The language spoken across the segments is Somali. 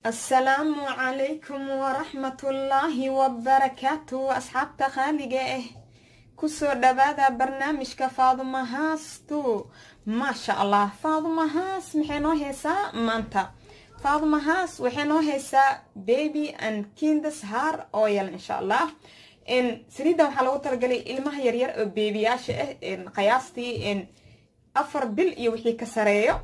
السلام عليكم ورحمة الله وبركاته أصحاب تخالقه كسو دبادة برنامج كفاضمة هاستو ما شاء الله فاضمة هاس محينو هيسا مانتا فاضمة هاس وحينو هيسا بيبي and كيندس هار اويل إن شاء الله إن سريدا وحلو ترقلي إلمها يرير بيبياش إن قياستي إن أفر بل يوحي كسريو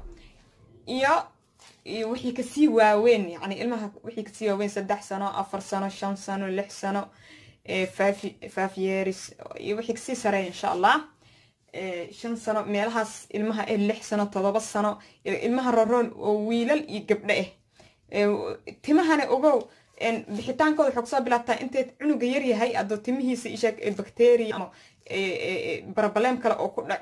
وحي كسي واوين يعني إلمها وحي كسي واوين 3 سنة 4 سنة 5 سنة 6 سنة 5 years وحي كسي سري إن شاء الله 5 سنة ميلهاس إلمها 6 سنة 7 سنة إلمها رورون ويلل يقبله تمهنا أوجو إن بحيتان كود حقصا بلاتا أنت عنو غيري هاي أدو تمهي سيشك البكتيريا أما بربلام كلا أو كله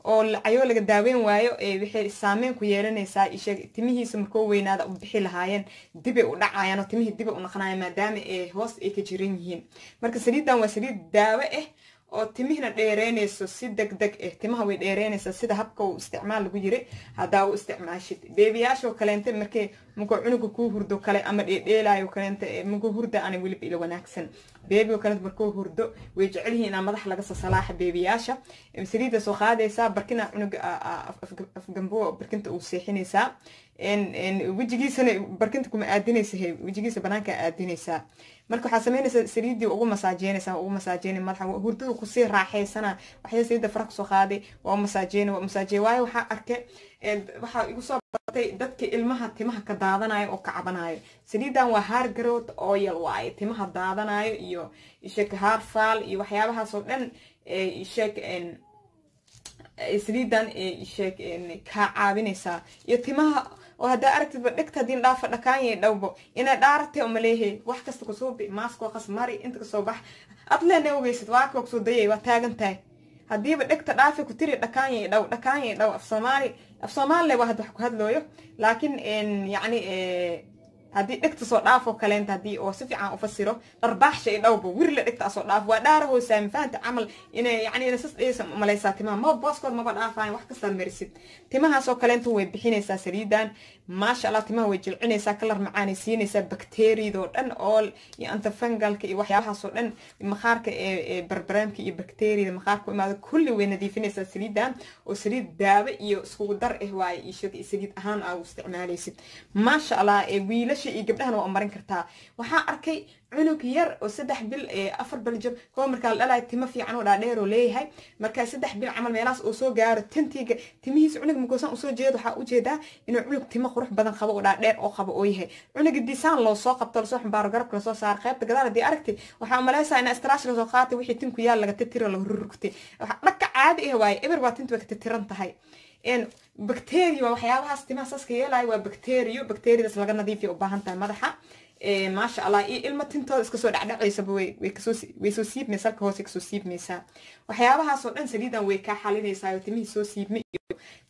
oo lacayo laga daaweyn waayo wixii saameyn ku yeelanaysa isha timihiisa markoo weynaada u bixi lahaayeen dib ay u dhacayaan oo timihii dib u naqanayaan maadaama hoos ay ka jiran yihiin marka saliidan waa saliid daawo ah oo timihina dheereynayso si degdeg ah timaha way dheereynaysaa sida habka uu isticmaal lagu yiri hadaa uu isticmaashid beebiyaasho kaleente markay mugo cunuga ku hurdo kale ama dheelaayo kaleente mugo hurda aan wali ila wanaagsan beebiyo kale markuu hurdo way jecel yihiin in madax laga soo salaaxa beebiyaasha saliida soo qaadaysa barkina cunuga afgambo barkinta uu seexinaysa in wajigiisana barkinta kuma aadinaysa wajigiisa banaanka aadinaysa marka waxa sameynaysa saliidii ugu masaajeynaysa madaxa hurdada ku sii raaxaysana waxa saliida farq soo qaaday waa masaajeey waayo waxa arkay waxa igu soo batay dadka ilmaha timaha ka daadanayo oo ka cabanayo saliidan waa hair growth oil waaye timaha daadanayo iyo ishak hair fall iyo waxyaabahaas oo dhan ishak saliidan ishak ka caawinaysa iyo timaha oo hada aragtid dhigta din dhaafa dhakaanay dhawbo ina dhaartay oo maleehay wax kasta ku soo bi maasko qasmari inta ka soo bax adleena ogeysid waa ka soo dayay waa taagantahay hadii dhigta dhaafi ku tiri dhakaanay dhaw af Soomaali waa hada ku hadlooyo laakiin yani hadii dhigta soo dhaafo kaleenta hadii oo si fiican u fasiro darbaaxshay dhawbo wirla dhigta soo dhaaf waa dhaaraho saamfaanta amal inay yani inasas dheesam malaysa timaha ma booskood ma dhaafaan wax kasta marisid timaha soo kaleenta way bixinaysa saliidan ما شاء الله تما وجل عيني ساكلر معاني سيني سا بكتيري دو دن أول أنت فنجلك وحياها صو دن مخارك بربرامك بكتيري مخارك ما كل وين دي فيني سا سريدان وسريد دابة يسودر إهواي يشوك سريد أهان أو استعمالي سيد ما شاء الله ويلش يجبرها وأمرين كرتها وحا أركي عنق ير وسدح بال أفر بالجب هو مركال لا تما في عنو دانيرو ليه هاي مركال سدح بال عمل ميلاس وسو جار تنتيج تميز عنق مكوسان وسو جيد وحا وجيدا إنه عنق تما خروح بدن خبا ودانير أو خبا ويه عنق الديسان لو سو قبطل سو حبار قرب لو سو صار خيب تقدر دي أركتي وحا ملايسا إن استراش لو خاطي وحي تنكو يال لغا تتير لو رركتي لك عادي هواي إبر واتنت وكتتيرنت هاي إن بكتيريا وحياها استما ساسك يلاي وبكتيريا داس لغا نظيفي وباهنتا مدحا ما شاء الله إلما تنتظر إسكسو دعيسة ويسو سيب مثال كهوس إكسو سيب مثال وحيابها صدقن سليدا ويكا حالينيسا وتميه سو سيب مئيو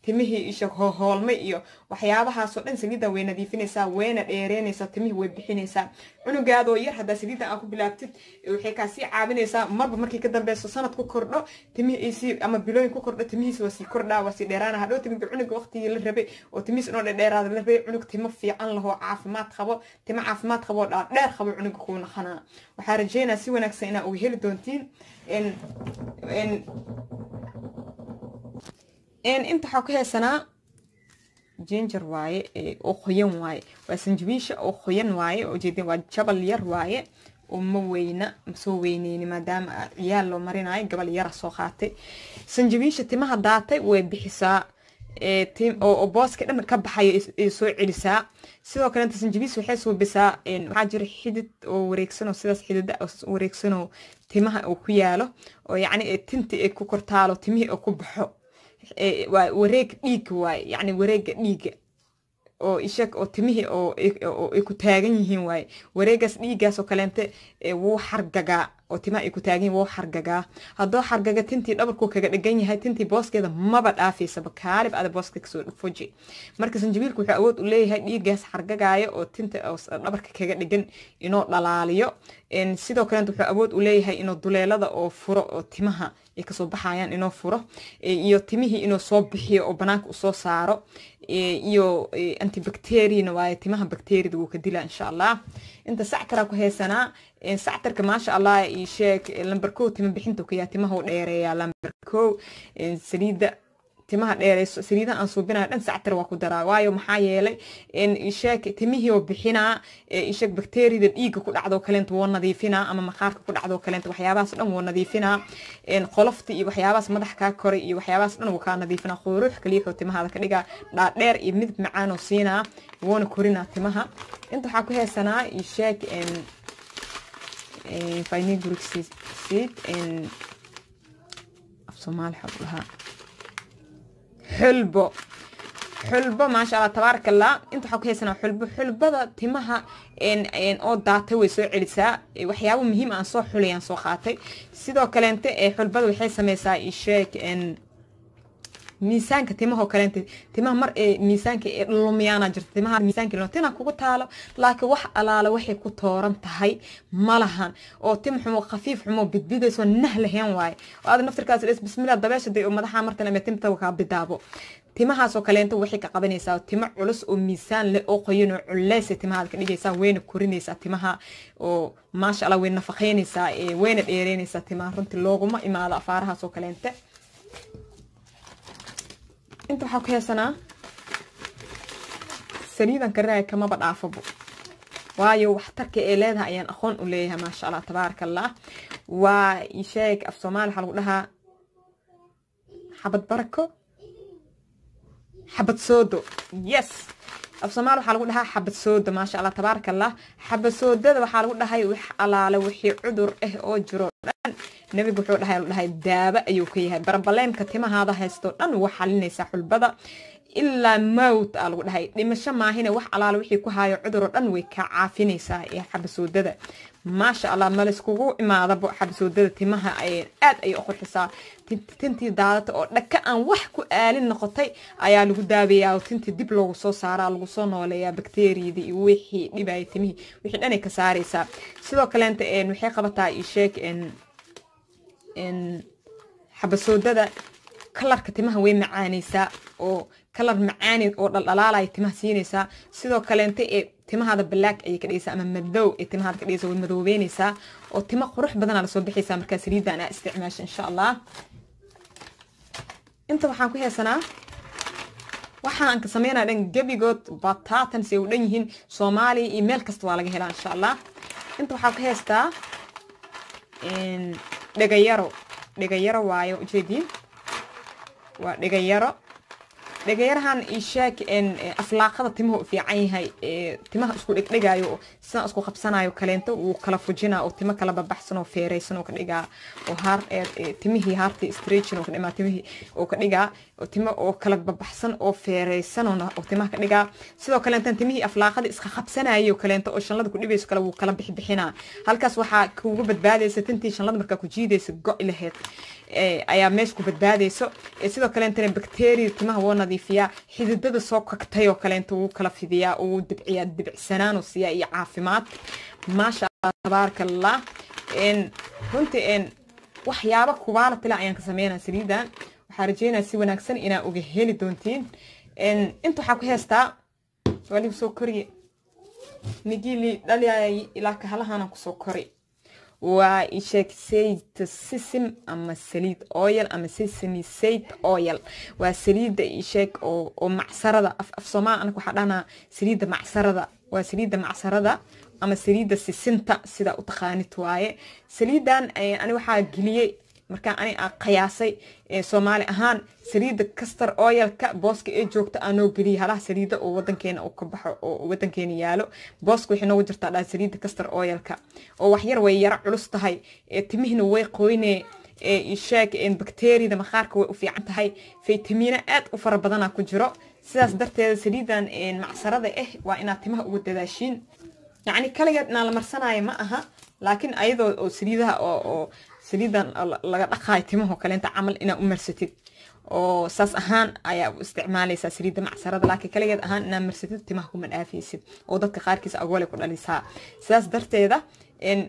تميه إيشاك هول مئيو وحيابها صدقن سليدا ويناديفينيسا ويناديرينيسا تميه ويبحينيسا عنو قادو ير هدا سليدا أكو بلابتد وحيكاسي عابينيسا مربا مركي كدن بيسو سنة كو كردو تميه إيسي أما بلوين كو كردو تميه سواسي كردا واسي ديرانا هدو تميه عنو وقتي للربي وتميه سنو ديرانا للربي عنو تميه في عن له عافمات خبو تميه عافمات خبو دير خبو عنو كون خنا وحارجينا سي وناكسا إنا ويهيل دونتين إن أنت حكيها سنة جينجر واي أو خيان واي وسنجبيش أو خيان واي وجدي وجبل ير واي وموينا مسوينين مادام يالو مريناي قبل ير سوخاتي سنجبيش تمها داتي وبحساء تيم أو باس كده مركبحي يسوي علساء سواء كانت سنجبيس وحسوا بساء إن حاجر حدد وريكسنو سيداس حدد وريكسنو تمها أو كيالو ويعني تنتي إكو كرتالو تمه أو كبحو وريك ديك واي يعني وريك ديك oo ishak oo timihi oo ay ku taagan yihiin way wareegas dhiigaas oo kaleente wuu xargaga oo timaha ay ku taagin wuu xargagaa haddoo xargaga tintii dhabarku kaga dhigan yahay tintii booskeeda maba dhaafaysa kaalib ada booska kasoo fuji marka sanjabiilku wuxuu awood u leeyahay dhiigaas xargagaayo oo tinta dhabarka kaga dhigan inuu dhalaaliyo sidoo kale wuxuu awood u leeyahay inuu duleelada oo furo oo timaha ay kasoo baxayaan inuu furo iyo timihii inuu soo bixiyo oo banaanka u soo saaro iyo antibacteriana waaye timaha bakteeriyada wuu ka dilaa insha Allah inta sactara ku heesanaa sactarka maasha Allah ii sheeg lambar 2 tima bixinta ku yaa timaha u dheereeyaa lambar 2 saliida timaha dheereyso saliidaha aan suubinayo dhan sactar waa ku daraa waayo maxaa yeelay ii sheeg timihii oo bixinaa ii sheeg bakteeriyada dhiigga ku dhacdo kaleento wuu nadiifinaa ama maqaarka ku dhacdo kaleento waxyaabahaas dhan wuu nadiifinaa qolofti iyo waxyaabahaas madax ka koray iyo waxyaabahaas dhan wuu ka nadiifinaa quruux kaliya timaha ka dhigaa dhaadheer iyo midab macaan oo siinaa woona korinaa timaha inta waxa ku heesanaa ii sheeg fenugreek seed Soomaali xablaha حلبة ما شاء الله تبارك الله انتو حكو هيسنا حلبة تمها او داتا ويسو علسا وحيابو مهم ان سو حليان سو خاتي سيدو كالانت حلبة وحي سميسا إشيك ان ميسانك تمها كالانت تمها مر ميسانك لوميانا جرت تمها ميسانك لونتنا كوكو تالو لكن وح ألالا وحي كتوران تهي مالهان او تم حمو خفيف حمو بدبيديس ونهل هين واي وهذا نفتر كاس الاسم بسم الله الضباشة دي ومدحا مرتنا ميتم توقع بدابو timahaas oo kaleento waxay ka qabanaysaa timo culus oo miisaan leh oo qoyan oo culays timaha ka dhigaysaa weyn korinaysaa timaha oo maasha Allah weyn nafaqeynaysaa weyn dheereynaysaa timaha runtii looguma imaado afaarahaas oo kaleente inta waxa ku heesanaa saliidan karaa kama badhaafabo waayo waxtarka ee leedahay ayaan aqoon u leeyahay maasha Allah tabarakallah waa ii sheeg af Soomaali waxa lagu dhahaa xabad barako حبة سودو يس أفسمار وحلو لها حبة سودو ما شاء الله تبارك الله حبة سودو وحلو لها وح على وحي عذر أو جرو نبي بحول لها الدابة أيوكيها بربلين كتيمة هذا هستو أنا وحلني ساحل البضا إلا موت قالوا لها لمشى ما هنا وح على وحي كهاي عذر أنا وكعافيني ساي حبة سودو ما شاء الله مالسكو ما ضبو حبة سودو تيمها أي أي أخر حساب tintii daadata oo dhaka aan wax ku aalin noqotay ayaa lagu daabeeyaa oo tintii dib loogu soo saaraa lagu soo nooleeyaa bakteeriyada iyo wixii dhibay timihii wixii dhan ay ka saaraysaa sidoo kale inta waxay qabataa ii sheeg xabasoodada kalarka timaha way macaanaysaa oo kalar macaan oo dhaldhalaalay timaha siinaysaa sidoo kale inta timahada black ay ka dhigaysaa ama madow ee timahada ka dhigaysaa way madoobeynaysaa oo timo qurux badan la soo bixaysaa marka saliidan aan isticmaasho insha Allah inta waxaan ku heesanaa waxaan ka sameeynaa dhan gabigood bataatan si u dhan yihiin Soomaali iyo meel kasta waa laga helaa insha Allah inta waxaan ku heestaa dhagayaro waayo ujeedin waa dhagayarahan ishaak aflaaqada timaha fiican yahay timaha isku dhigdhigayo sida isku qabsanayo kaleento uu kala fujinaa oo timo kala babaxsan oo feereysan oo ka dhigaa oo har timihii harti stretching oo ka dhimaa timihii oo ka dhigaa oo timo oo kala babaxsan oo feereysan oo timaha ka dhigaa sidoo kale intan timihii aflaaqada iska qabsanayo kaleento oo shanlada ku dhibayso kala uu kala bixbixinaa halkaas waxa kuugu badbaadaysa tintii shanlada marka ku jiidaysa go ilaheed ayaa meesha ku badbaadayso sidoo kale intan bacteria timaha woo nadiifiyaa xididada soo kagtay oo kale inta uu kala fidiyaa uu dibciyaa dibcsanaan oo siya iyo caafimaad maasha Allah tabarakallah runtii waxyaabo kubaala tila ayaan ka sameeynaa saliidan waxaan rajeynayaa si wanaagsan inaa uga heli doontiin inta waxaa ku heestaa wali soo koriye nigili dhaliyay ilaa ka halahan ku soo kori waa ishek sayt sisim ama salid oil ama sesame seed oil waa salida ishek oo macsarada af Soomaali anagu waxa dhana salida macsarada waa salida macsarada ama salida sisinta sida u taqaanid waaye salidan ani waxa geliyay marka ani qiyaasay Soomaali ahaan salida castor oil ka booska ee joogta aanoo geliyay halaha salida oo wadankeena uu ka baxo oo wadankeena yaalo booska wixii noogu jirta dhaa salida castor oil ka oo wax yar way yara culus tahay timihina way qoynee ishaak bacteria maqaarka way u fiican tahay fiitamiina aad u fara badan ku jiro sidaas darteed saliidan macsarada waa inaad timaha ugu dadaashiin يعني كليات نال مرسناي ما أها laakiin ayadoo oo saliidaha oo saliidan laga dhaqaay timaha kale inta camal ina u marsatid oo saas ahaan ayaa u isticmaalaysaa saliida macsarada laakiin kaligeed ahaan inaa marsatid timaha kuma dhaafaysid oo dadka qaarkiis agoole ku dhalisaa sidaas darteeda in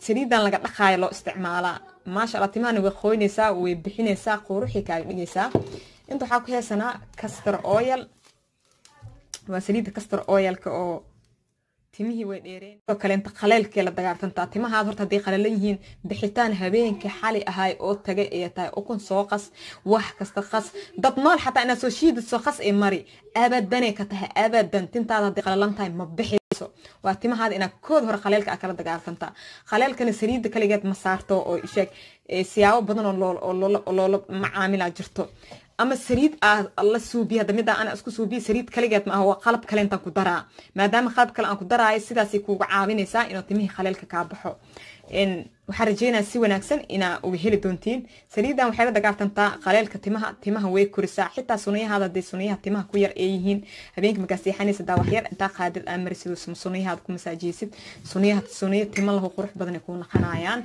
saliidan laga dhaqaayo loo isticmaalaa maasha Allah timahana way qoynaysaa way bixinaysaa quruxi kaaga dhigaysaa inta waxaa ku heesanaa castor oil waa saliida castor oilka oo timihii way dheereen oo kale inta qaleelkee la dagaartantaa timahaad horta hadday qalalan yihiin bixitaan habeenkii xali ahay oo tagay ee tahay ukun soo qas wax kasta qas dad nool xataa inaad soo shiidid soo qas ee mari abadanay ka tahay abadan tintaada hadday qalalan tahay ma bixi waa timahaada inaad kood hore qaleelka kala dagaalsantaa qaleelkana saliida kaligeed ma saarto oo isheeg siyaabo badan oo loola macaamilaa jirto ama saliid la suubiya damida ana isku suubiya saliid kaligeed ma aha waa qalab kale intaan ku daraa maadaama qalab kale aan ku daraayo sidaasay kuugu caawinaysaa inuu timihii qaleelka kaa baxo waxaan rajeynayaa si wanaagsan inaa uga heli doontiin saliidan waxay la dagaaltantaa qaleelka timaha way korisaa xitaa sunayahaada hadday sunayaha timaha ku yar ee yihiin habeenkii markaa seexanaysa daa wax yar intaa qaadid aa marisid sunayahaada ku masaajiysid sunaya tima lahu qurux badan ay kuu naqanayaan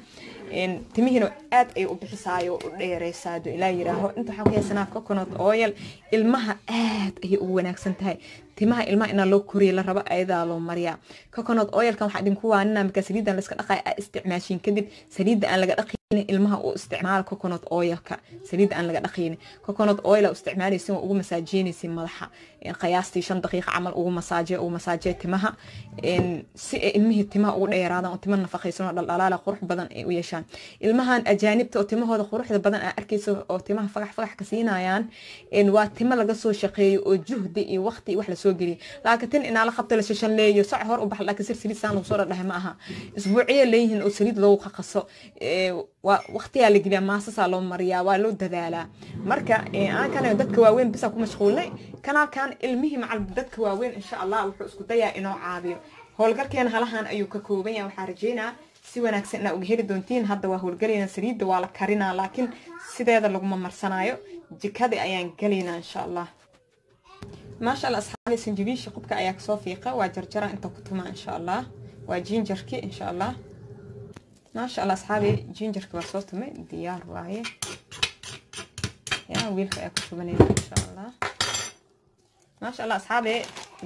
timihiina aad ay u bixisaayo u dheeraysaa do ilaa yiraaho inta waxaa ku heesanaa coconut oil ilmaha aad ayay ugu wanaagsan tahay timaha ilmaha inaa loo koriyo la rabo ayadaa loo mariyaa coconut oilkan waxaa idinku waaninaa markaa saliidan layska dhaqaay aa isticmaashiin kadib saliida aan laga dhaqaynin ilmaha uu isticmaala coconut oilka saliida aan laga dhaqaynin coconut oil aa isticmaalaysin waa ugu masaajeynaysin madaxa qiyaastii 5 daqiiqo camal ugu masaajeey timaha si ay ilmihii timaha ugu dheeraadaan oo timo nafaqaysan oo dhaldhalaala qurux badan ay u yeeshaan ilmahan ajaanibta oo timahooda quruxda badan aa arkayso oo timaha fagax ka siinayaan waa timo laga soo shaqeeyo oo juhdi iyo waqti wax la soo geliyo laakiin tin inaa la qabto la shashanleeyo sac hor u bax laakiin saliid saan lagu soo dhahay ma aha isbuuciye leeyihiin oo saliid loogu qaqaso waqtiyaa la geliyaa maasasaa loo mariyaa waa loo dadaalaa marka aan kana dadka waaweyn bisa ku mashquulnay kanaalkan ilmihii macal dadka waaweyn insha Allah wuxuu isku dayaa inuu caabiyo howlgalkeena halahan ayuu ka kooban yahay waxaan rajeynaa si wanaagsan inaa uga heli doontiin hadda waa howlgalayna saliidda waa la karinaa laakiin sideeda laguma marsanaayo jikada ayaan galaynaa insha Allah maasha Allah asxaabi sanjabiisha qubka ayaa kasoo fiiqa waa jarjara inta ku tuma insha Allah waa jinjarki insha Allah maasha Allah asxaabi jinjarki waa soo tumay diyaar waaye yaa wiilka ayaa ku shubanayna insha Allah maasha Allah asxaabi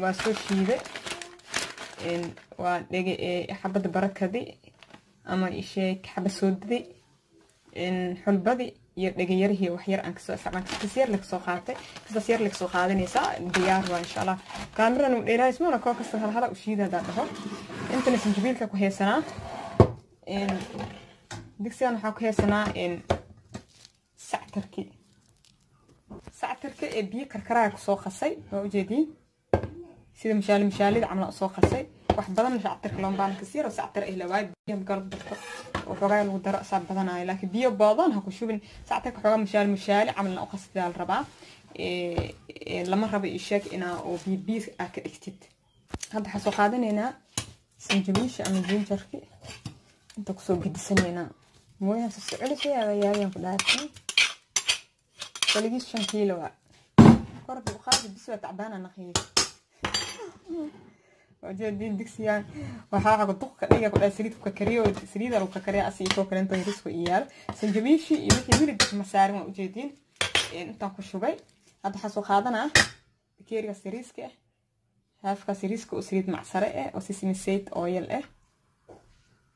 waa soo shiiday waa dhege xabada barakadi ama isheeg xaba soodadi xulbadi iyo dhagayarihii wax yar aan kasoo isticmaalay kasiyar la soo qaatay kasiyar la soo qaadanaysa diyaar waa insha Allah kaamirana u dheeraysmoona koo kasta hal u shiidada dhaho inta la sanjabiilka ku heesanaa digsigan waxa ku heesanaa sactarka ee biyo karkaraya ku soo qasay waa u jeedin sida mishaalida camal soo qasay wax badan sactarka loo baahan kasiyar oo sactar ah lawaay biyo galab dadka وحوجا لو درا صعب بدنا لكن بيو بعضان هكو شوفين ساعتك حوجا مشال عملنا قصة الربع لما ربي الشك إنا وبي أكل اكتد هذا حسوا قادن هنا سنجميش أم جينجركي أنت كسو جد سنينا مو يا سعودي شيء يا يوم فلاتي تلاقيش 5 كيلو قرب بقارب بسوى تعبانة نخيل وجدين دكسيان waxaa duqka dhiga ku saliid ku kariyo saliid lagu kariyo asii soo kale inta risku iyaal sanjabiishi iyo wixii milib ma saarin waa u jeedin inta ku shubay hadda waxa soo qaadana bakeeriga siriiska haafka siriiska oo saliid macsare ah oo sesame seed oil ah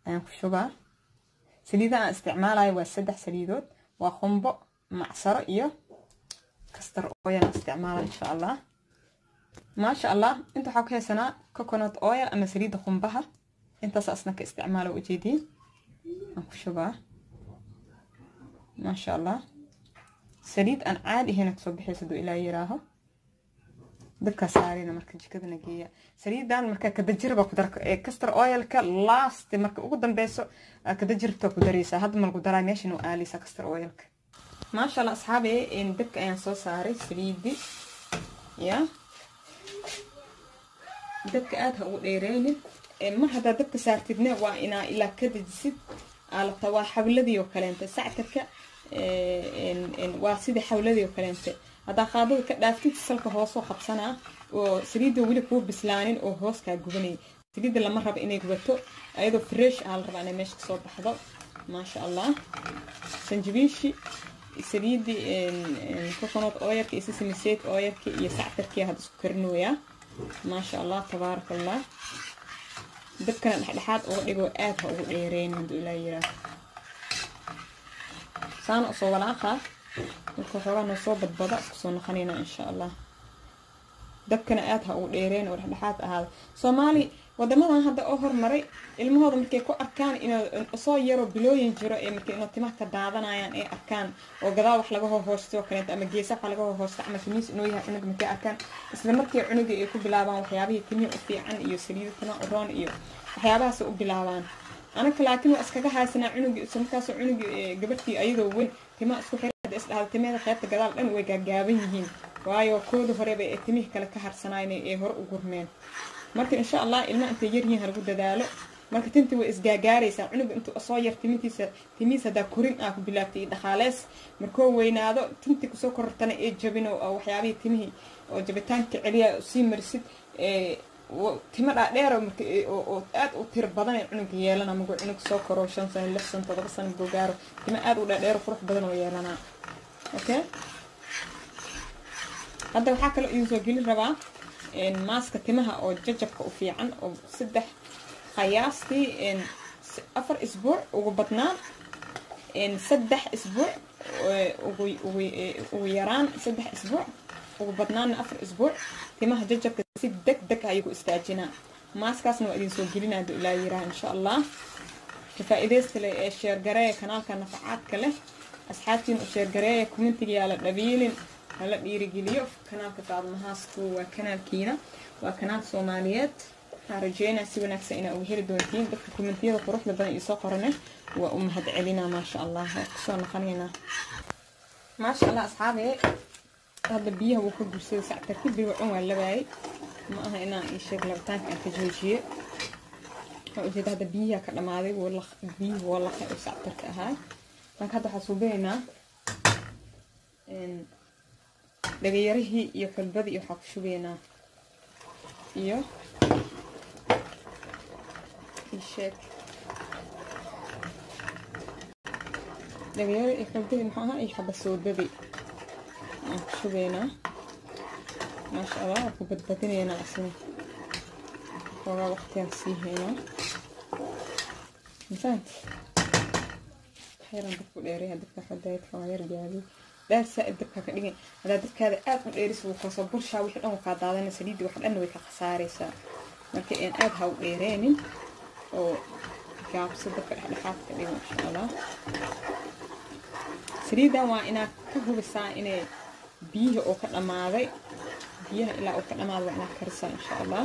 ayaan ku shubaa saliida aan isticmaalayo waa 3 saliidood waa qumbo macsaro iyo castor oil isticmaalayo insha Allah ما شاء الله انتو حاكي سنة كوكونات اويل اما سليد خنبها انت ساسنا كاستعماله وجديد اكو شبه ما شاء الله سليد ان عادي هنا تصب بحيث دو الى يراها دكا سارينا مركا جكدا نجيه سليدان مركا كدا جربا كدرك كاستر اويل كا لاست مركا ugu dambeeso كدا جربتا كدريسا هاد ما لو دراي ماشي انو اليسا كاستر اويل ما شاء الله اصحابي ان دك ايان سو ساري سليدي يا dadka aad ha u dheereynin mar hada dadka saartidna waa ina ila ka dijisid ala tawaa xawladii oo kaleenta sactarka waa sida xawladii oo kaleenta hada qaadada ka dhaaftid salka hoos oo qabsana oo saliido wili ku bislaanin oo hoos ka gubanay سليد لما رب إني قبته أيضا فريش على ربع أنا ماشي صوب بحضر ما شاء الله سنجبيشي سليد كوكونات أوير كي سيسمي سيت أوير كي يساعدك كي هذا سكرنويا ما شاء الله تبارك الله دبكنا الحلحات أو ديجو آتها أو ديرين من دولايرة سان أصوّل آخر الكفرة نصوب بدبضة كسون خلينا إن شاء الله دبكنا آتها أو ديرين والحلحات هذا صومالي ودمنا هذا أهر مري المهضم مركي كو أركان إنه صايروا بلوين جرا إيه مركي إنه تمه كدعنا يعني إيه أركان وقضاء وحلقوه هوستو كانت أما جيسة حلقوه هوست عم كميس إنه يه عنق مركي أركان بس مركي عنق يكون بلابان وحيابه تمي وفي عن إيو سرير كنا أوران إيو وحيابها سوق بلابان أنا كلاكن وأسكجها هاي سنة عنق سمكاس عنق قبلتي أيضا وين تما أسكو حيرة هذا تمه خيط قضاء لأن وجابينهين وايو كود فريبة تمه كلا كهر سنايني إيه هر وجرمين marka insha Allah ilma inta yaryiin hal ugu dadaalo marka tinti way isgaagaaraysaa cunug intuu soo yar timiisa da kurin ah ku bilaabtay dhaqaaleys markoo weynaado tinti ku soo kortana ee jabin oo waxyaabihii timihi oo jabitaanka celiya si marsid timada dheer oo aad u tir badan ee cunug yeelana magu cunug soo koro 5 sano 6 sano 7 sano gogaaro tima aad u dheer qurux badan oo yeelana okay hadda waxa kale oo soo gelin rabaa إن ماسك تمها أو ججب كوفي عن أو سدح خياستي إن أفر أسبوع وبطنان إن سدح أسبوع ويران سدح أسبوع وبطنان أفر أسبوع تمها ججب كسيد دك هيجو استاجنا ماسك اسمه إدين سوجلنا دولا يران إن شاء الله فإذا استلي الشير جراية كنال كان نفعات كله أصحابتين الشير جراية كومنتي على نبيل هلا بيرجليو كنال كتاب مهاستو وكنال كينا وكنال صوماليات رجينا سوينا كسينا وهير دونتين بس كومنتيرو تروح لبنا يسوقرنا وأمهد علينا ما شاء الله كسرنا خلينا ما شاء الله أصحابي هذا بيه وخد بسيط ساعة تركيب بيوعون ولا باي ما هنا يشير لبتان كان تجوجي وجد هذا بيه كذا ماذي والله بيه والله خير ساعة تركها هاي فكذا حسوبينا إن دغيرهي iyo qalbada iyo waxa ku shubeena iyo isheek دغيرهي iyo qalbada maxaa ay xaba soo dabi ku shubeena ما شاء الله ku badbadinayna asna waa waqtiga si heena intaant xeeran ku dheereeyaa dadka xadayd xawayar gaabi لا سائد دبكا كدغين هذا دبكا aad u dheeris uu ka soo bursha wixii dhan ka daadana saliidi wax dhan way ka khasaaraysa marka in aad ha u dheereenin oo gaabso dabka dhexdhexaad ka dhigo insha Allah saliida waa ina ka hubisaa inay biyo oo ka dhamaaday biyaha ilaa oo ka dhamaado waa ina karisa insha Allah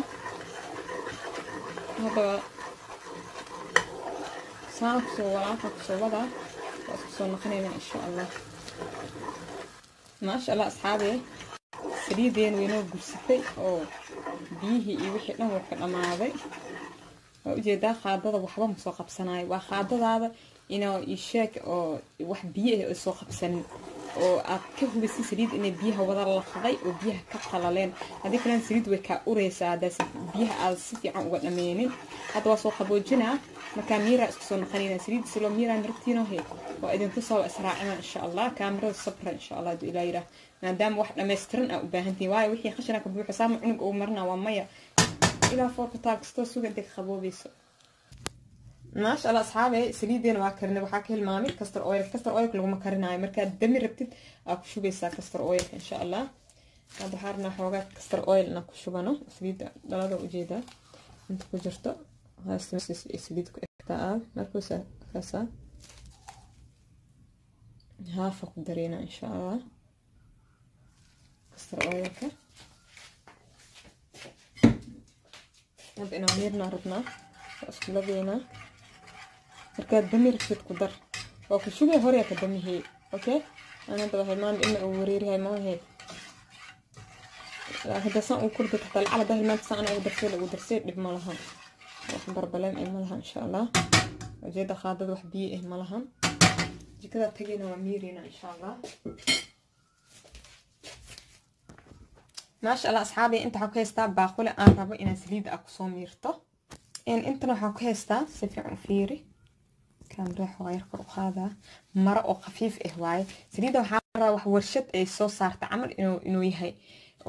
hada saaqso waa ka soo wada soo noqonayna insha Allah ما شاء الله أصحابي سريدين وينو قرصتي أو بيه يوحي لهم وكان أماضي وجدا خاضة وحبا مسوقة بسناي وخاضة هذا إنه يشاك أو واحد بيه مسوقة بسن أو أكيف بس سريد إن بيها وضع الخضي وبيها كقلالين هذيك كان سريد وكا أوريسا داس بيها السيتي عن وقت أمينين هذا وسوقة بوجنا مكان ميرا اسكسون خلينا سريد سلو ميرا نركتينو هيك وإذن تصل أسرعنا إن شاء الله كاميرا الصبر إن شاء الله دو إلهي ما دام واحد لما يسترن أو باهنتي واي وحي خشنا كبيو حسام عنق أو مرنا ومية إلى فوق تاكستو سوق أنتك خبوبيسو ما شاء الله أصحابي سليدين واكرنا وحاكي المامي كستر أويل لو ما كرناي مركا دمي ربتد أكو شو بيسا كستر أويل إن شاء الله هذا حارنا حوغات كستر أويل ناكو شو بانو سليد دلادو وجيدا انت كجرتو هذا سليد كو إكتاء مركو كاسا هافق درينا إن شاء الله كستر أويلك نبقى نعميرنا ردنا أسكلا بينا مركا دمي ركبت قدر وكل شو بي هوريا كدمي هي أوكي أنا دبا هاي ما إما أوريري هاي ما هي هذا سان وكرد تحت العلا ده المال سان أو درسيل لبما لها وحبر بلام إما لها إن شاء الله وجيدا خاضد وحبيه إما لها دي كده تجينا وميرينا إن شاء الله ما شاء الله أصحابي أنت حكي استاب باقولة أنا رابع إن سليد أقصو ميرته انت waxaan ku haystaa si fiican u fiiri kaamira xoogayar kor u qaadaa maro oo khafiif ah waaye saliida waxaa rabaa wax warshad ay soo saarta camal inuu yahay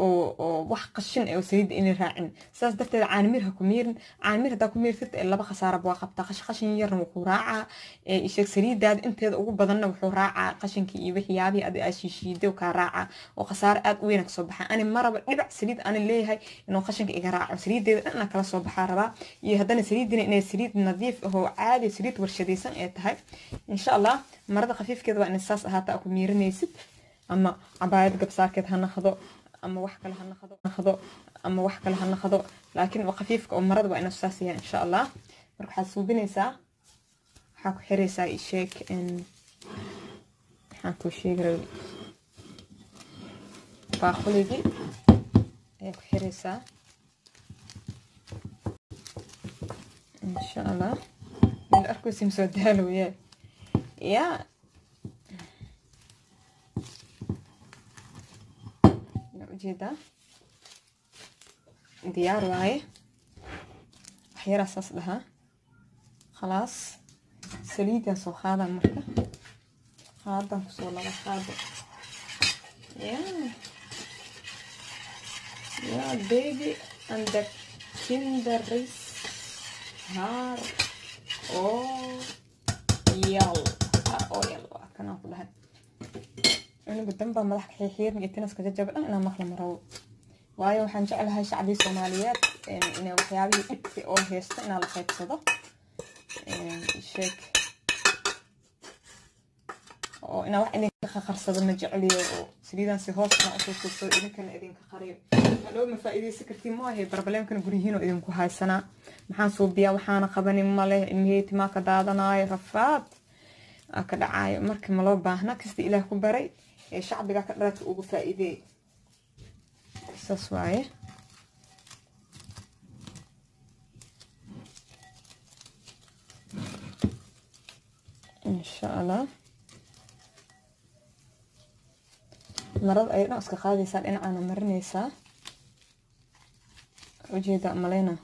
oo wax qashin oo saliid in raacin saas darteed caanimir ha ku miirin caanimir hadaa ku miirtid laba khasaaro baa qabta qashin yar wuxuu raacaa isheeg saliidaad inteeda ugu badanna wuxuu raacaa qashinkii iyo waxyaabii aad shiishiiday ka raacaa oo khasaaro aad u weyn ka soo baxa ani maraba dhibac saliid aan leeyahay inuu qashinka iga raaco saliideeda dhan kala soo baxaa rabaa iyo hadana saliidina inay saliid nadiif ah oo caadi saliid warshadaysan ay tahay insha Allah marada khafiifkeeda waa in saas ahaata ku miirinaysid ama cabaayad gabsaarkeed ha naqdo ama wax kale ha naqdo ama wax kale ha naqdo laakiin waa khafiifka oo marada waa inuu saas yahay insha Allah marka waxaad suubinaysaa waxaa ku xiraysaa isheeg waxaan ku sheegay baaquligi ayaa ku xiraysaa insha Allah من أركو سمسو دالو يا جدا ديار واي حيرا أساس لها خلاص سليدة سو خاضة مركة خاضة بصولة خاضة يا بيبي عندك كندر ريس هار يلا كان أقول لها أنا قدام بملح حيحير جيت ناس كججب أنا مخلة مرو وايو حنجعلها شعبي صوماليات إنه وحيابي في أول هيست أنا لقيت صدا شيك أو إنه واحد إنك خرصة مجعلي سريدا سهوس أنا أصوص إنك إذن كقريب لو ما فائدة سكرتي ما هي بربلام كانوا يقولين إذن كهاي السنة maxaan suubiyaa waxaana qabanin male ilmiheyt ma ka daadanayo rafaad ka dhacayo marka ma loo baahna kasta ilaah ku baray ee shacbiga ka dhalata ugu faa'iideey saas waaye insha Allah marad ay iska qaadaysaa dhinacana marinaysaa ujeeda malena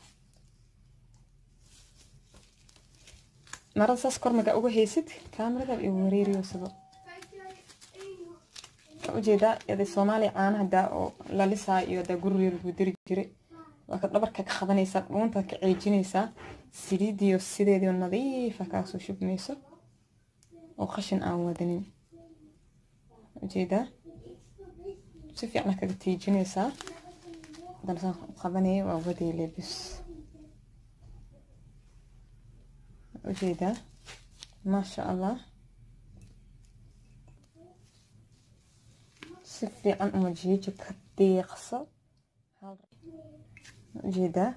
مرة ساس كرمجة أوجه هيسد كاميرا ده بيوريري وسبب وجدا إذا الصومالي عن هدا أو لا لسه يدا جروري ودري جري وقت نبرك خدنا يسا وانت كعيجين يسا سيدي والسيدي والنظيفة كاسو شوف ميسو وخشن أودنين وجدا شوف يعني كتيجين يسا ده مثلا خدني وودي لبس وجيدا ما شاء الله سفي عن وجهك كديقصة وجيدا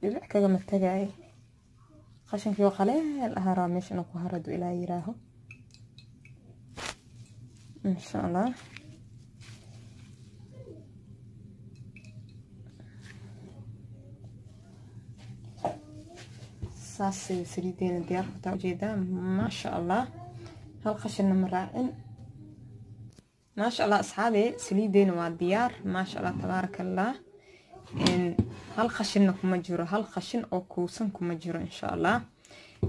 يلعب كذا متجعي خشن فيه خليه الأهرامش إنه هردوا إلى يراهو إن شاء الله saas saliideena diyaar ku taa ujeedaa maasha Allah hal qashin maraacin maasha Allah asxaabi saliideena waa diyaar maasha Allah tabarakallah hal qashin kuma jiro hal qashin oo kuusan kuma jiro insha Allah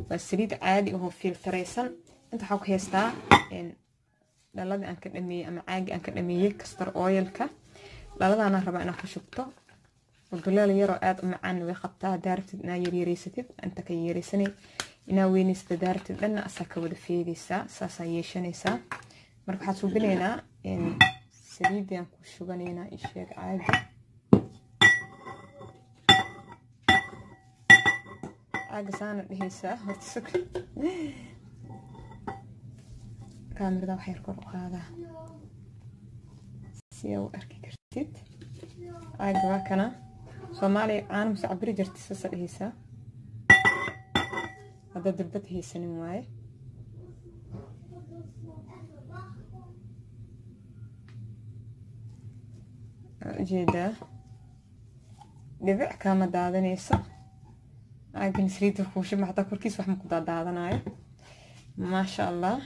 waa saliid caadi oo filtreysan inta waxa ku haystaa dhalada aan ka dhameeyay ama caagi aan ka dhameeyay castor oilka dhaladana raba inaan ku shubto ودلال يرى آد معان ويخبطها دارت إنا يريستد أنت كي يريسني إنا وينست دارت لنا أساكا ودفيه ديسا ساسا يشانيسا مرك حاسو بلينا إن سليد ينكو شغانينا إشياء عادي عاقسانا لهيسا هرتسك كامير دا وحير كورو هذا سيو أركي كرتيد عاقبا كنا صومالي عانو مسعبري جرتي ساسا هيسا هذا دربت هيسا نمواي جيدا دبع كاما دادنيسا عاقين سريد وخوشي محطا كوركيس وحمقو دادناي ما شاء الله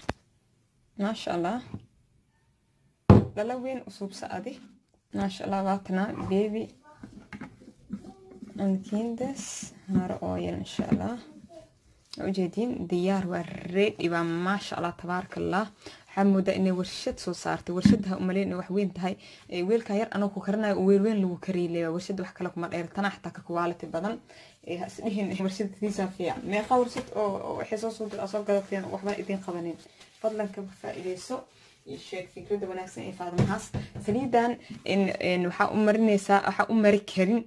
ما شاء الله لالوين أصوب سعادي ما شاء الله واتنا بيبي and candice هار اويل ان شاء الله وجدين ديار والريد يبقى ما شاء الله تبارك الله حموده اني ورشد سو صارتي ورشدها املين wax weyn tahay weelka yar anoo ku karinayo weel weyn lagu kariilay warshad wax kale kuma dheertana xataa ka quality badan isdhihin warshadtiisa fiican meeqa warshad oo waxay soo soo asal gadafeen waxba idin qabanin fadlan ka faa'iideyso sheeg fikrada wanaagsan ee faadmahaas saliidan in waxa u marinaysa waxa u mari karin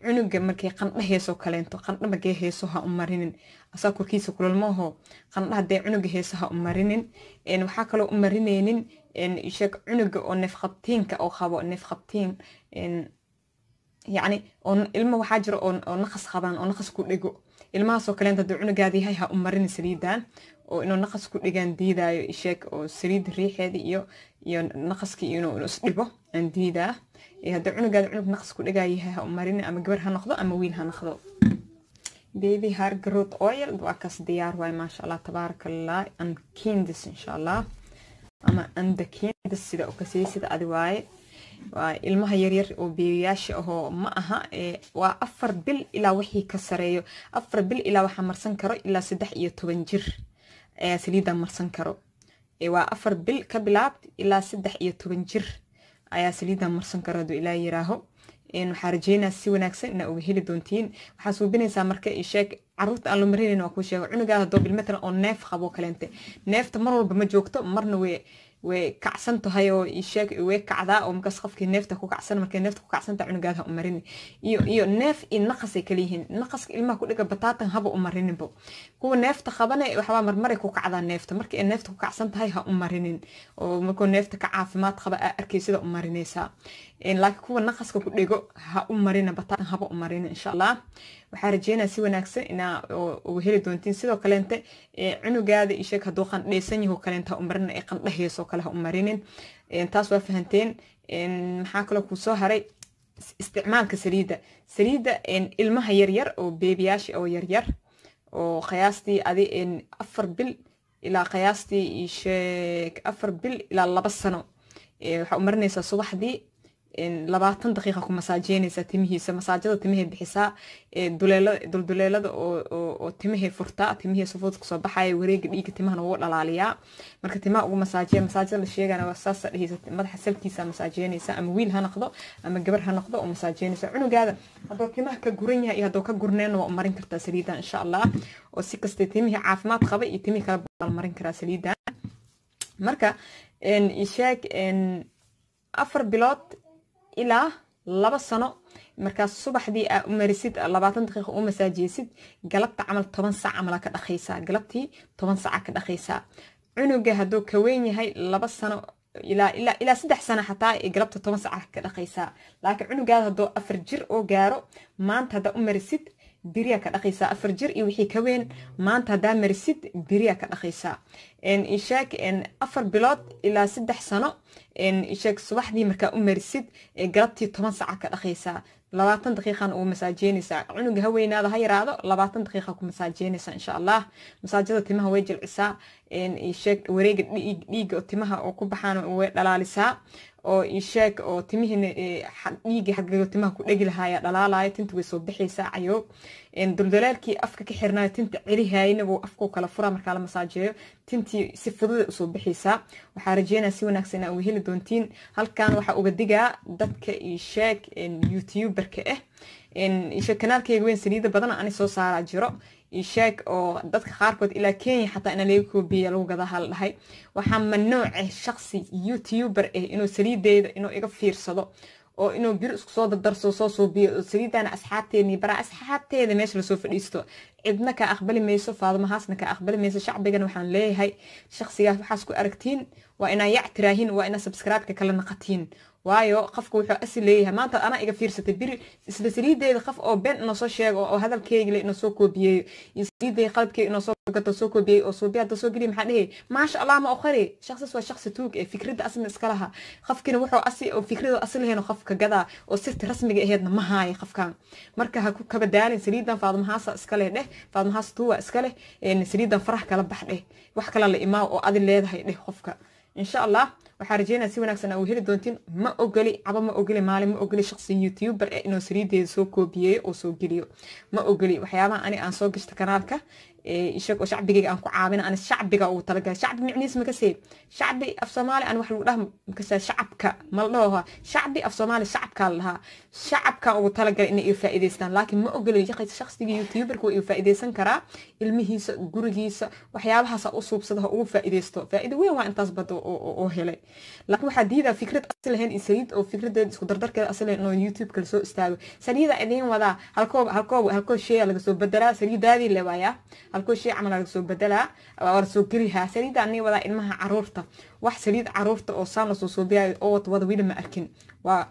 cunuga markay qandha heeso kaleento qandha markay heeso ha u marinin asaa korkiisa kululmaho qandha hadee cunuga heeso ha u marinin waxa kale u marineynin sheeg cunuga oo neef qabtiinka oo qabo neef qabtiin يعني ilma waxa jiro oo naqas qaban oo naqas ku dhigo ilmaha soo kaleenta dad cunugaadi hay ha u marin saliidan oo inuu naqas ku dhigan diidayo sheeg oo saliid riixeedi iyo naqaskii inuu is dhibo aan diidaa hada cunugaadi cunug naqas ku dhigayo ha u marin ama gabar ha noqdo ama wiil ha noqdo baby hair growth oil waa kas diyaar way ma sha Allah tabarakallah an kindis insha Allah ama anda kindis sida oo kasaysid adi waaye ilmaha yaryar oo beeyaasha ah ma aha waa 4 bil ilaa wixii ka sareeyo 4 bil ilaa waxa marsan karo ilaa 13 jir ayaa saliida marsan karo waa 4 bil ka bilaabta ilaa 13 jir ayaa saliida marsan karo ilaa yaraaho waxa rajeynaa si wanaagsan in uu heli doontiin waxa suubinaysa marka ay sheeg caruurta aan la marinayno waa ku sheego cunuga hadoo bil meetan oo neef qabo kaleente neefta mar walba ma joogto marna way kacsan tahay oo sheeg way kacdaa oo markaas qofkii neefta ku kacsan markay neefta ku kacsan tahay cunugaada u marin iyo neef in naqas ay kaliyihiin naqaska ilmaha ku dhiga bataatan haba u marininbo kuwa neefta qabanay waxa marmar ay ku kacdaa neefta markii neefta ku kacsan tahay ha u marinin oo markuu neefta ka caafimaad qaba arkaysa u marinaysa laakiin kuwa naqaska ku dhigo ha u marina bataatan haba u marin insha Allah waxa rajeynaa si wanaagsan ina oo heli doontiin sidoo kaleente cunugaada isheeg haduu qandheysan yahay kaleenta u marin ay qandhaheeso kale ha u marinin taas waa fahanteen maxaa kale ku soo haray isticmaalka saliida ilmaha yaryar oo beebiyaasha oo yaryar oo qiyaastii adi 4 bil ilaa qiyaastii isheeg 4 bil ilaa 2 sano waxa u marinaysa subaxdii 20 daqiiqo ku masaajeynaysa timihiisa masaajada timihi bixisaa duleelada oo timihi furtaa timihi safud ku soo baxay wareega dhiiga timahana wuu dhalaaliyaa marka timaha ugu masaajada la sheegana waa saas dhahiisay madaxa salkiisa masaajeynaysa ama wiil ha noqdo ama gabar ha noqdo oo masaajeynaysa cunugaada hadoo timaha ka guran yahay hadoo ka gurneen waa marin kartaa saliidan insha Allah oo si kasta timihi caafimaad qaba iyo timihi kala marin karaa saliidan marka ishaag 4 bilood ilaa 2 sano markaas subaxdii aad u marisid 20 daqiiqo u masaajiisid galabta camal 10 saac camal ka dhaqaysaa galabtii 10 saac ka dhaqaysaa cunuga haduu ka weyn yahay 2 sano ilaa 3 sano xataa galabta 10 saac ka dhaqaysaa laakiin cunugaada haduu 4 jir oo gaaro maanta hada u marisid biriya ka dhaqaysaa 4 jir iyo wixii ka weyn maanta hada marisid biriya ka dhaqaysaa ishaag 4 bilood ilaa 3 sano ishaag subaxdii marka u marisid galabtii 10 saac ka dhaqaysaa 20 daqiiqan oo masaajeynaysa cunuga haweenaada ha yiraahdo 20 daqiiqa ku masaajeynaysa insha Allah masaajada timaha way jilcisaa ishaag wareega dhiiga oo timaha oo ku baxaan way dhalaalisaa oo ishaag oo timihina dhiiga xagga timaha ku dhigi lahaaya dhalaalaya tinta way soo bixaysaa ayoo duldalaalkii afka ka xirnaa tinta celihaayna wuu afku kala fura marka la masaajeeyo tintii si fudud u soo bixaysaa waxa rajeynaa si wanaagsan oo heli doontiin halkan waxa uga digaa dadka ishaag youtuberka ishaag kanaalkayga weyn saliida badan aan soo saaraa jiro ishaag oo dadka qaarkood ilaa Kenya xataa in lagu koobiyo lagu gada hal dhahay waxa mamnuuc shakhsi youtuber inuu saliideeda inuu iga fiirsado oo inuu bir isku soo dardarso soo suubiyo saliidana asxaabteeda meesha la soo fadhiisto cidna ka aqbali mayso faadmahaasna ka aqbali mayso shacbigana waxaan leeyahay shakhsigaas waxaas ku aragtiin waa inaa yactiraahin waa inaa subscribe-ka kala naqatiin waayo qofku wuxuu asal leeyahay maanta ana iga fiirsatay biri isla saliideeda qof oo been inoo soo sheego oo hadalkeyga le inoo soo koobiyeeyo saliideeda qalbkeyga inoo soo gato soo koobiyeeyo oo soo biyaada soo geliyo maxaa dhahay maasha Allah ma okhari shakhsigaas waa shakhsi tuug ee fikrada asal iska laha qofkina wuxuu asal oo fikrada asal lahayn qofka gada oo sirta rasmiga aheedna ma haayo qofkan marka ha ku kaba daalin saliidan faadmahaasa iska leh faadmahaas tuwa iska leh saliidan farax kala bax wax kala la imaa oo adil leedahay qofka insha Allah waxaan rajeynaa si wanaagsan aa u heli doontiin ma ogoli caba ma ogoli maalin ma ogoli shaqsi youtuber inuu saliideeda soo koobiyeeyo oo soo geliyo ma ogoli waxyaabaha ani aan soo gashta kanaalka isagoo shacbigayga aan ku caawina ani shacbiga ugu talagalay shacbi micnihiis ma kasee shacbi af soomaali aan wax lagu dhaha makasee shacabka ma la dhaho shacbi af soomaali shacabkaa la dhahaa shacabka ugu talagalay inay faa'iidaystaan laakiin ma ogoli shaqsiga youtuberka waa faa'iidaysan karaa ilmihiisa gurigiisa waxyaabahaas u suubsada ugu faa'iidaysto faa'iido weyn waa intaas bad oo helay laakiin waxaa diidaa fikrad asal lahayn in saliid oo fikradeeda isku dardarkeeda asal lahayn oo youtube kala soo istaago saliida idiin wadaa halkoo shay laga soo bedelaa saliidaadii le waayaa halkoo shay camal laga soo bedelaa waa soo gelihaa saliida ani wadaa ilmaha caruurta wax saliid caruurta oo saan la soo soobiyayo oo wada wili ma arkin waa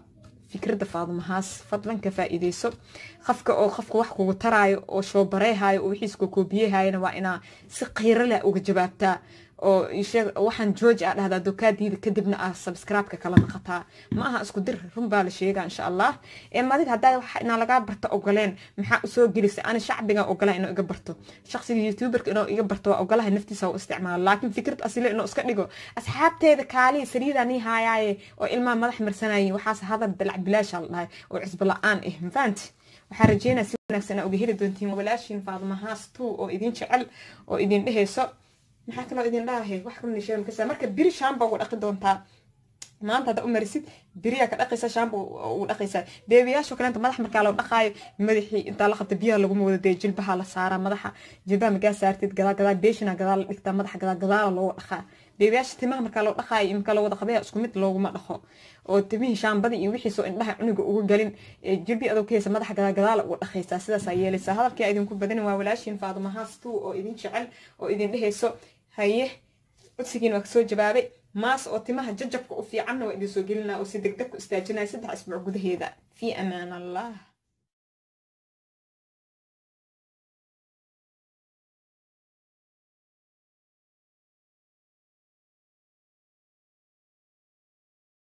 fikrada Faadumahaas fadlan ka faa'iideyso qofka wax kugu taraayo oo soo bareehayo oo wixiis ku koobiyayna waa ina si qiiro leh uga jawaabtaa oo waxaan George ah dhahdaa dokaadiida kadibna subscribe ka kala naqataa ma aha isku dir run baa la sheegaa insha Allah maadid hadaa wax ina laga barto ogoleen maxaa u soo gelisay ana shacbiga ogolaan inuu iga barto shaqsiga youtuberka inuu iga barto waa ogolahay naftiisa u isticmaalo laakiin fikrad asile inuu iska dhigo asxaabteeda kaali sariidani haayaaye oo ilmaha madax marsanayeen waxaas hadal dalac bilaash Allah oo cusb la'aan faanti waxaan rajeynaa si wanaagsan uga heli doontiin walaashin Faadumahaas oo idin jecel oo idin dheheyso maxaa kale idin dhaahay wax kale nisheem ka marka biri shaamba ugu dhaqi doontaa maanta hada u marisid biriya ka dhaqaysa shaamba ugu dhaqaysa beebiyaasho kale inta madax marka loo dhaqaayo madaxii inta la qabta biyaha lagu wada deey jilbaha la saara madaxa jilbaha maga saartid gadaal beeshina gadaal dhigta madaxa gadaal loo dhaqaa beebiyaasha timaha marka loo dhaqaayo imka loo wada qabaya isku mid looguma dhaqo oo timihii shaambada iyo wixii soo indhaha cuniga ugu galin jilbi adoo keesa madaxa gadaal ugu dhaqaysa sidaas ay yeelaysa hadalkii idinku badan waa walaashin Faadumahaas oo idin jecel oo idin dheheyso haye codsigiin waa soo jawaabay maas oo timaha jajabka u fiican waa idin soo gelinaa oo si degdeg u istaajinaa 3 isbuuc gudaheeda fi amaan Allah